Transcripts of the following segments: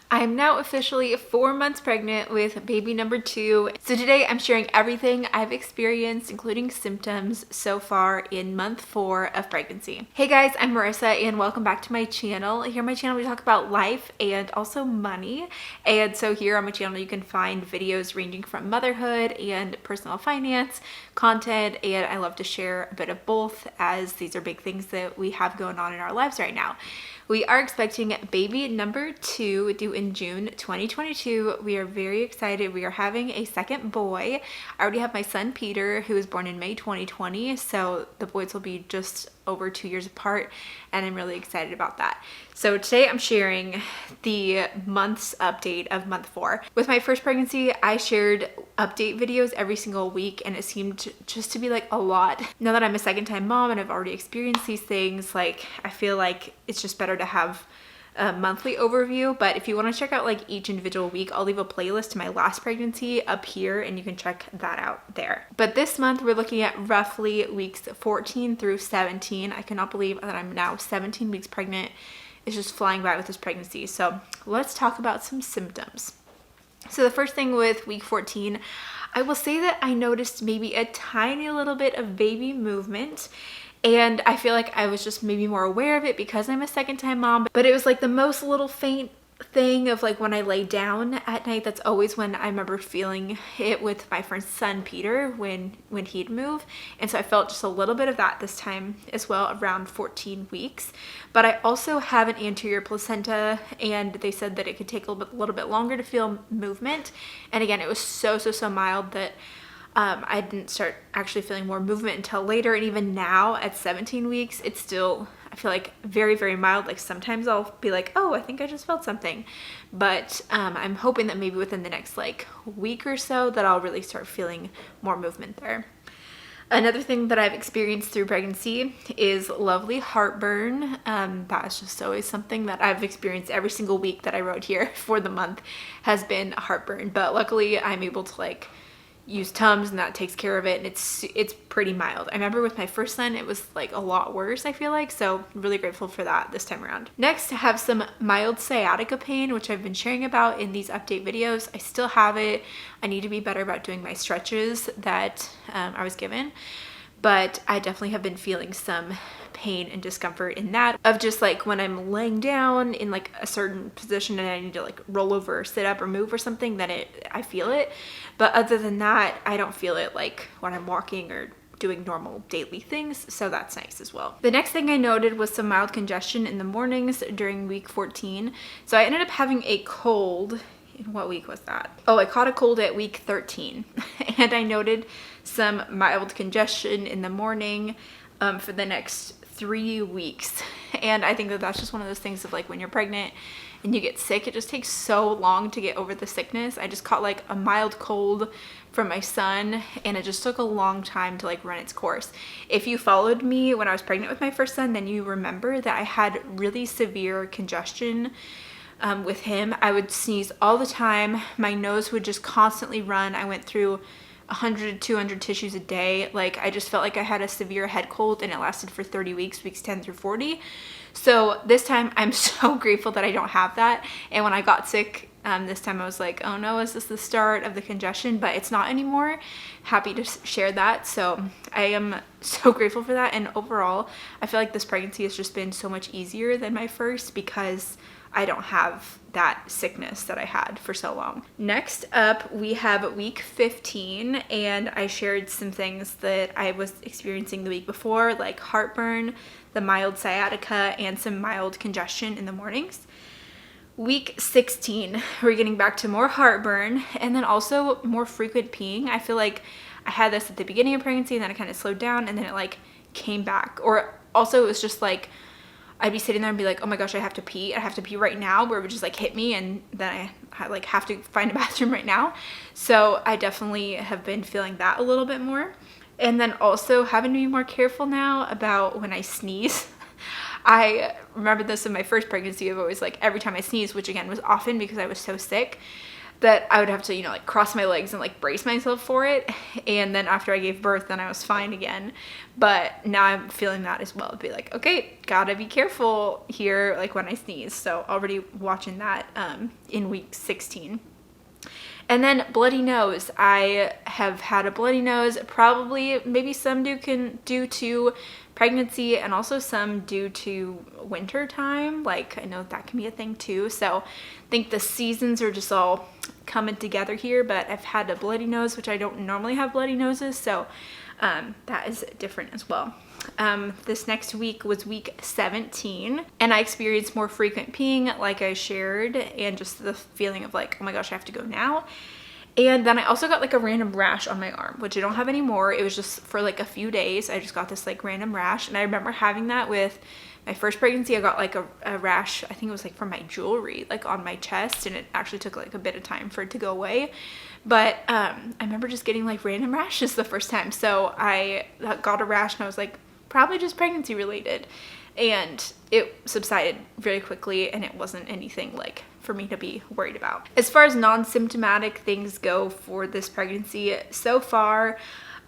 I'm now officially 4 months pregnant with baby number 2. So today I'm sharing everything I've experienced, including symptoms so far in month 4 of pregnancy. Hey guys, I'm Marissa and welcome back to my channel. Here on my channel we talk about life and also money. And so here on my channel you can find videos ranging from motherhood and personal finance content, and I love to share a bit of both as these are big things that we have going on in our lives right now. We are expecting baby number 2 due in June 2022. We are very excited. We are having a second boy. I already have my son Peter, who was born in May 2020, so the boys will be just over 2 years apart, and I'm really excited about that. So today I'm sharing the month's update of month 4. With my first pregnancy, I shared update videos every single week, and it seemed just to be like a lot. Now that I'm a second-time mom and I've already experienced these things, like I feel like it's just better to have a monthly overview. But if you want to check out like each individual week, I'll leave a playlist to my last pregnancy up here and you can check that out there. But this month we're looking at roughly weeks 14 through 17. I cannot believe that I'm now 17 weeks pregnant. It's just flying by with this pregnancy. So let's talk about some symptoms. So the first thing with week 14, I will say that I noticed maybe a tiny little bit of baby movement. And I feel like I was just maybe more aware of it because I'm a second-time mom. But it was like the most little faint thing of like when I lay down at night. That's always when I remember feeling it with my friend's son Peter when he'd move. And so I felt just a little bit of that this time as well, around 14 weeks. But I also have an anterior placenta, and they said that it could take a little bit longer to feel movement. And again, it was so mild that I didn't start actually feeling more movement until later. And even now at 17 weeks, it's still, I feel like very mild. Like sometimes I'll be like, oh, I think I just felt something. But I'm hoping that maybe within the next like week or so that I'll really start feeling more movement there. Another thing that I've experienced through pregnancy is lovely heartburn. That is just always something that I've experienced every single week that I wrote here for the month has been heartburn. But luckily I'm able to like use Tums and that takes care of it, and it's pretty mild. I remember with my first son it was like a lot worse, I feel like, so really grateful for that this time around. Next, I have some mild sciatica pain, which I've been sharing about in these update videos. I still have it. I need to be better about doing my stretches that I was given, but I definitely have been feeling some pain and discomfort in that, of just like when I'm laying down in like a certain position and I need to like roll over or sit up or move or something, then I feel it. But other than that, I don't feel it like when I'm walking or doing normal daily things, so that's nice as well. The next thing I noted was some mild congestion in the mornings during week 14. So I ended up having a cold. In what week was that? Oh, I caught a cold at week 13 and I noted some mild congestion in the morning for the next 3 weeks. And I think that that's just one of those things of like when you're pregnant and you get sick, it just takes so long to get over the sickness. I just caught like a mild cold from my son and it just took a long time to like run its course. If you followed me when I was pregnant with my first son, then you remember that I had really severe congestion with him. I would sneeze all the time. My nose would just constantly run. I went through 100 to 200 tissues a day. Like I just felt like I had a severe head cold, and it lasted for 30 weeks, weeks 10 through 40. So this time I'm so grateful that I don't have that. And when I got sick this time, I was like, oh no, is this the start of the congestion? But it's not anymore. Happy to share that. So I am so grateful for that. And overall, I feel like this pregnancy has just been so much easier than my first because I don't have that sickness that I had for so long. Next up, we have week 15, and I shared some things that I was experiencing the week before, like heartburn, the mild sciatica, and some mild congestion in the mornings. Week 16, we're getting back to more heartburn and then also more frequent peeing. I feel like I had this at the beginning of pregnancy and then it kind of slowed down and then it like came back. Or also it was just like I'd be sitting there and be like, oh my gosh, I have to pee right now, where it would just like hit me and then I like have to find a bathroom right now. So I definitely have been feeling that a little bit more. And then also having to be more careful now about when I sneeze. I remember this in my first pregnancy of always like every time I sneeze, which again was often because I was so sick, that I would have to, you know, like cross my legs and like brace myself for it. And then after I gave birth, then I was fine again. But now I'm feeling that as well. It'd be like, okay, gotta be careful here, like when I sneeze. So already watching that in week 16. And then bloody nose. I have had a bloody nose, probably maybe some due to pregnancy and also some due to winter time. Like I know that can be a thing too. So I think the seasons are just all coming together here, but I've had a bloody nose, which I don't normally have bloody noses. So that is different as well. This next week was week 17 and I experienced more frequent peeing like I shared, and just the feeling of like, oh my gosh, I have to go now. And then I also got like a random rash on my arm, which I don't have anymore. It was just for like a few days. I just got this like random rash, and I remember having that with my first pregnancy. I got like a rash, I think it was like from my jewelry, like on my chest, and it actually took like a bit of time for it to go away. But I remember just getting like random rashes the first time. So I got a rash and I was like, probably just pregnancy related, and it subsided very quickly, and it wasn't anything like for me to be worried about. As far as non-symptomatic things go for this pregnancy, so far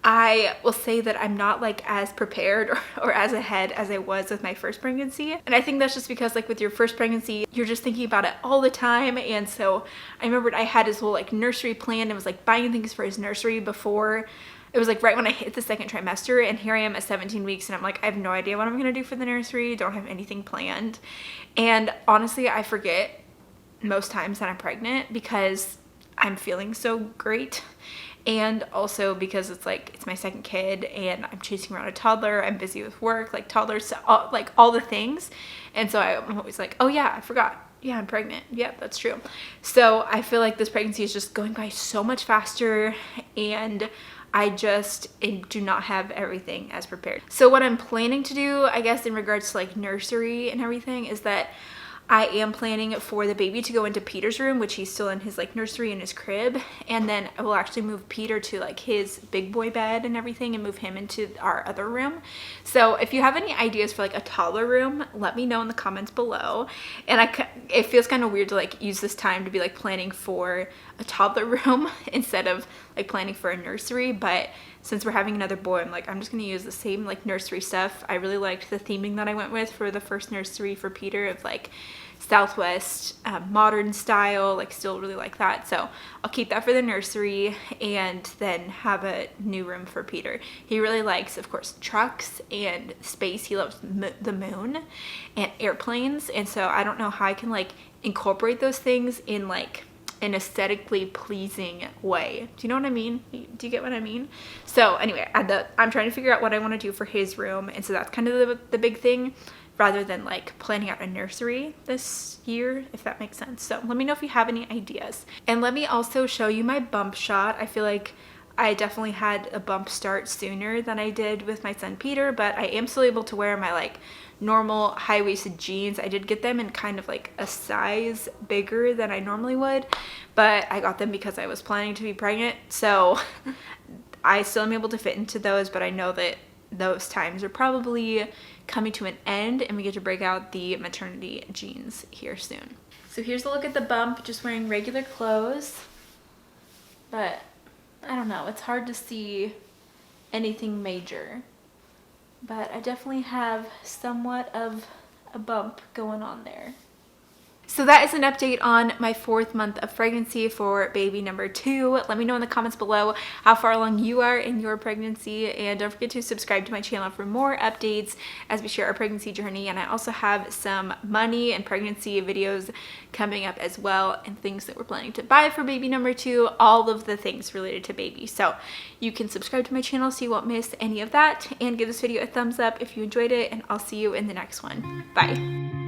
I will say that I'm not like as prepared or as ahead as I was with my first pregnancy. And I think that's just because like with your first pregnancy, you're just thinking about it all the time. And so I remembered I had his whole like nursery plan and was like buying things for his nursery before. It was like right when I hit the second trimester, and here I am at 17 weeks and I'm like, I have no idea what I'm gonna do for the nursery. Don't have anything planned. And honestly, I forget most times that I'm pregnant because I'm feeling so great. And also because it's like, it's my second kid and I'm chasing around a toddler. I'm busy with work, like toddlers, like all the things. And so I'm always like, oh yeah, I forgot. Yeah, I'm pregnant. Yep, that's true. So I feel like this pregnancy is just going by so much faster, and I just do not have everything as prepared. So what I'm planning to do, I guess, in regards to like nursery and everything, is that I am planning for the baby to go into Peter's room, which he's still in his like nursery in his crib. And then I will actually move Peter to like his big boy bed and everything and move him into our other room. So if you have any ideas for like a toddler room, let me know in the comments below. And it feels kind of weird to like use this time to be like planning for a toddler room instead of like planning for a nursery. But since we're having another boy, I'm like, I'm just gonna use the same like nursery stuff. I really liked the theming that I went with for the first nursery for Peter of like Southwest modern style, like still really like that. So I'll keep that for the nursery and then have a new room for Peter. He really likes, of course, trucks and space. He loves the moon and airplanes. And so I don't know how I can like incorporate those things in like an aesthetically pleasing way. Do you know what I mean? Do you get what I mean? So anyway, I'm trying to figure out what I want to do for his room. And so that's kind of the big thing, rather than like planning out a nursery this year, if that makes sense. So let me know if you have any ideas. And let me also show you my bump shot. I feel like I definitely had a bump start sooner than I did with my son Peter, but I am still able to wear my like normal high-waisted jeans. I did get them in kind of like a size bigger than I normally would, but I got them because I was planning to be pregnant. So I still am able to fit into those, but I know that those times are probably coming to an end and we get to break out the maternity jeans here soon. So here's a look at the bump, just wearing regular clothes, but I don't know, it's hard to see anything major, but I definitely have somewhat of a bump going on there. So that is an update on my 4th month of pregnancy for baby number 2. Let me know in the comments below how far along you are in your pregnancy, and don't forget to subscribe to my channel for more updates as we share our pregnancy journey. And I also have some money and pregnancy videos coming up as well, and things that we're planning to buy for baby number 2, all of the things related to baby. So you can subscribe to my channel so you won't miss any of that, and give this video a thumbs up if you enjoyed it, and I'll see you in the next one. Bye.